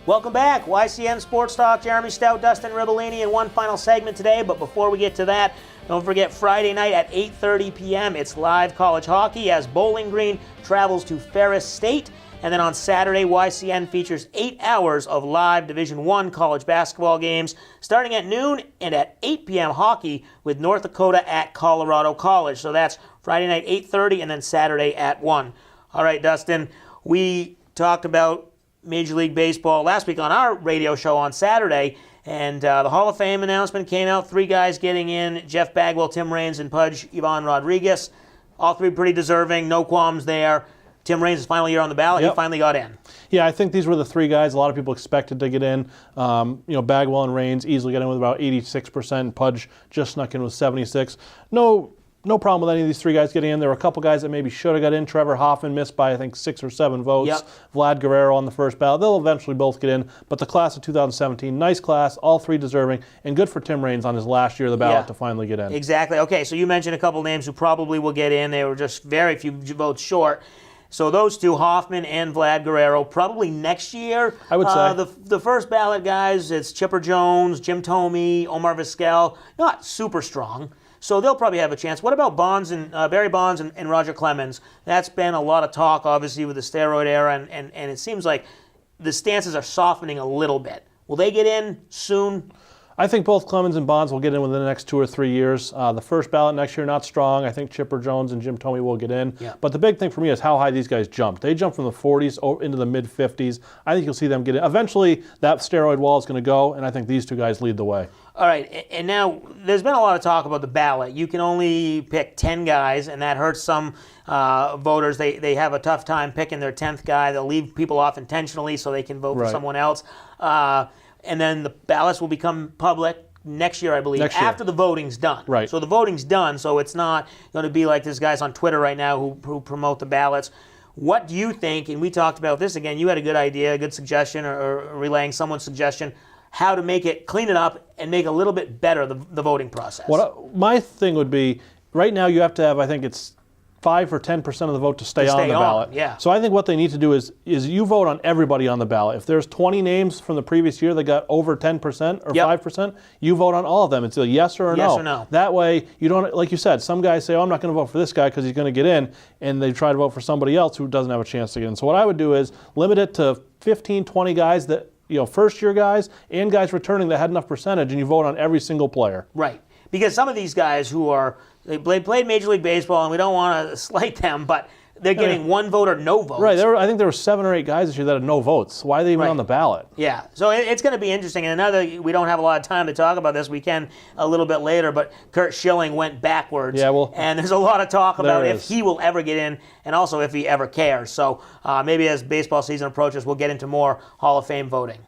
Welcome back. YCN Sports Talk. Jeremy Stout, Dustin Ribellini in one final segment today. But before we get to that, don't forget Friday night at 8:30 p.m. It's live college hockey as Bowling Green travels to Ferris State. And then on Saturday, YCN features 8 hours of live Division I college basketball games starting at noon and at 8 p.m. hockey with North Dakota at Colorado College. So that's Friday night 8:30 and then Saturday at 1. All right, Dustin, we talked about Major League Baseball last week on our radio show on Saturday, and the Hall of Fame announcement came out. 3 guys getting in: Jeff Bagwell, Tim Raines, and Pudge Ivan Rodriguez. All 3 pretty deserving, no qualms there. Tim Raines' final year on the ballot. Yep. He finally got in. Yeah, I think these were the 3 guys a lot of people expected to get in. Bagwell and Raines easily got in with about 86%. Pudge just snuck in with 76%. No problem with any of these 3 guys getting in. There were a couple guys that maybe should have got in. Trevor Hoffman missed by, I think, 6 or 7 votes. Yep. Vlad Guerrero on the first ballot. They'll eventually both get in. But the class of 2017, nice class, all 3 deserving, and good for Tim Raines on his last year of the ballot to finally get in. Exactly. Okay, so you mentioned a couple names who probably will get in. They were just very few votes short. So those 2, Hoffman and Vlad Guerrero, probably next year. I would say. The first ballot guys, it's Chipper Jones, Jim Thome, Omar Vizquel. Not super strong. So they'll probably have a chance. What about Barry Bonds and Roger Clemens? That's been a lot of talk, obviously, with the steroid era, and it seems like the stances are softening a little bit. Will they get in soon? I think both Clemens and Bonds will get in within the next 2 or 3 years. The first ballot next year, not strong. I think Chipper Jones and Jim Thome will get in. Yeah. But the big thing for me is how high these guys jumped. They jumped from the 40s into the mid-50s. I think you'll see them get in. Eventually, that steroid wall is going to go, and I think these 2 guys lead the way. All right, and now there's been a lot of talk about the ballot. You can only pick 10 guys, and that hurts some voters. They have a tough time picking their 10th guy. They'll leave people off intentionally so they can vote for someone else. And then the ballots will become public next year, I believe, after the voting's done. Right. So the voting's done, so it's not going to be like these guys on Twitter right now who promote the ballots. What do you think, and we talked about this again, you had a good idea, a good suggestion, or relaying someone's suggestion, how to make it, clean it up, and make a little bit better the voting process. My thing would be, right now you have to have, I think it's 5 or 10% of the vote to stay on the ballot. Yeah. So I think what they need to do is you vote on everybody on the ballot. If there's 20 names from the previous year that got over 10% or 5%, you vote on all of them. It's a yes or a no. Yes or no. That way, you don't, like you said, some guys say, oh, I'm not going to vote for this guy because he's going to get in, and they try to vote for somebody else who doesn't have a chance to get in. So what I would do is limit it to 15, 20 guys that, first-year guys and guys returning that had enough percentage, and you vote on every single player. Right. Because some of these guys they played Major League Baseball, and we don't want to slight them, but they're getting 1 vote or no votes. Right. I think there were 7 or 8 guys this year that had no votes. Why are they even on the ballot? Yeah. So it's going to be interesting. And we don't have a lot of time to talk about this. We can a little bit later, but Kurt Schilling went backwards. Yeah, well, and there's a lot of talk about if he will ever get in and also if he ever cares. So maybe as baseball season approaches, we'll get into more Hall of Fame voting.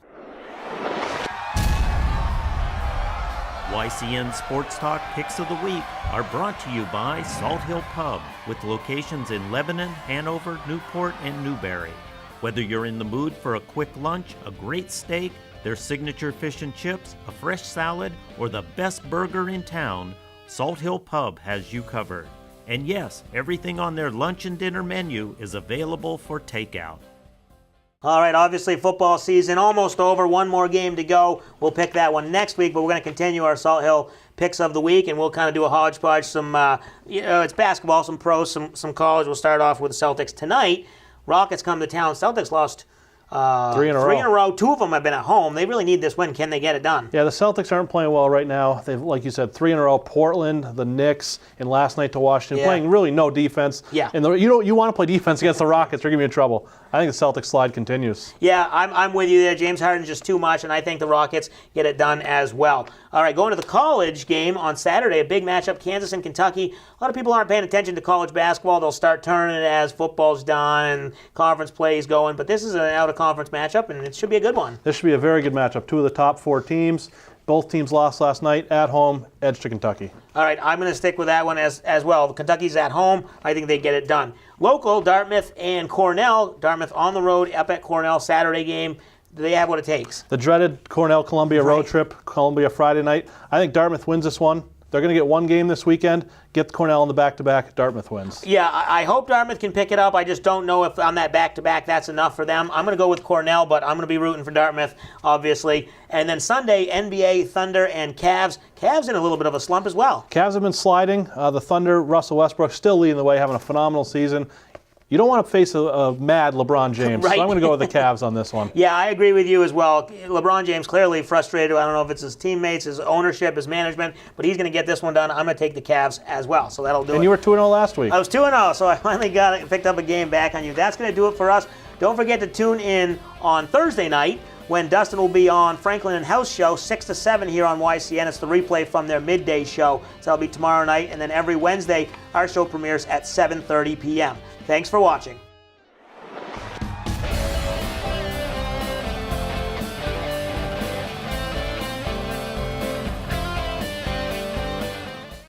YCN Sports Talk Picks of the Week are brought to you by Salt Hill Pub, with locations in Lebanon, Hanover, Newport, and Newberry. Whether you're in the mood for a quick lunch, a great steak, their signature fish and chips, a fresh salad, or the best burger in town, Salt Hill Pub has you covered. And yes, everything on their lunch and dinner menu is available for takeout. All right, obviously football season almost over. 1 more game to go. We'll pick that one next week, but we're going to continue our Salt Hill picks of the week, and we'll kind of do a hodgepodge. It's basketball, some pros, some college. We'll start off with the Celtics tonight. Rockets come to town. Celtics lost 3 in a row. 2 of them have been at home. They really need this win. Can they get it done? Yeah, the Celtics aren't playing well right now. They've, like you said, 3 in a row. Portland, the Knicks, and last night to Washington, playing really no defense. Yeah. And you want to play defense against the Rockets, they're going to be in trouble. I think the Celtics slide continues. Yeah, I'm with you there. James Harden's just too much, and I think the Rockets get it done as well. All right, going to the college game on Saturday, a big matchup, Kansas and Kentucky. A lot of people aren't paying attention to college basketball. They'll start turning it as football's done and conference play is going, but this is an out-of-conference matchup, and it should be a good one. This should be a very good matchup. 2 of the top 4 teams. Both teams lost last night at home, edge to Kentucky. All right, I'm going to stick with that one as well. Kentucky's at home. I think they get it done. Local, Dartmouth and Cornell. Dartmouth on the road up at Cornell, Saturday game. Do they have what it takes? The dreaded Cornell-Columbia road trip, Columbia Friday night. I think Dartmouth wins this one. They're going to get one game this weekend. Get Cornell in the back-to-back. Dartmouth wins. Yeah, I hope Dartmouth can pick it up. I just don't know if on that back-to-back that's enough for them. I'm going to go with Cornell, but I'm going to be rooting for Dartmouth, obviously. And then Sunday, NBA, Thunder, and Cavs. Cavs in a little bit of a slump as well. Cavs have been sliding. The Thunder, Russell Westbrook, still leading the way, having a phenomenal season. You don't want to face a mad LeBron James, Right. so I'm going to go with the Cavs on this one. Yeah, I agree with you as well. LeBron James clearly frustrated. I don't know if it's his teammates, his ownership, his management, but he's going to get this one done. I'm going to take the Cavs as well, so that'll do it. And you were 2-0 last week. I was 2-0, so I finally picked up a game back on you. That's going to do it for us. Don't forget to tune in on Thursday night when Dustin will be on Franklin and House show 6 to 7 here on YCN. It's the replay from their midday show. So that'll be tomorrow night, and then every Wednesday our show premieres at 7:30 p.m. Thanks for watching.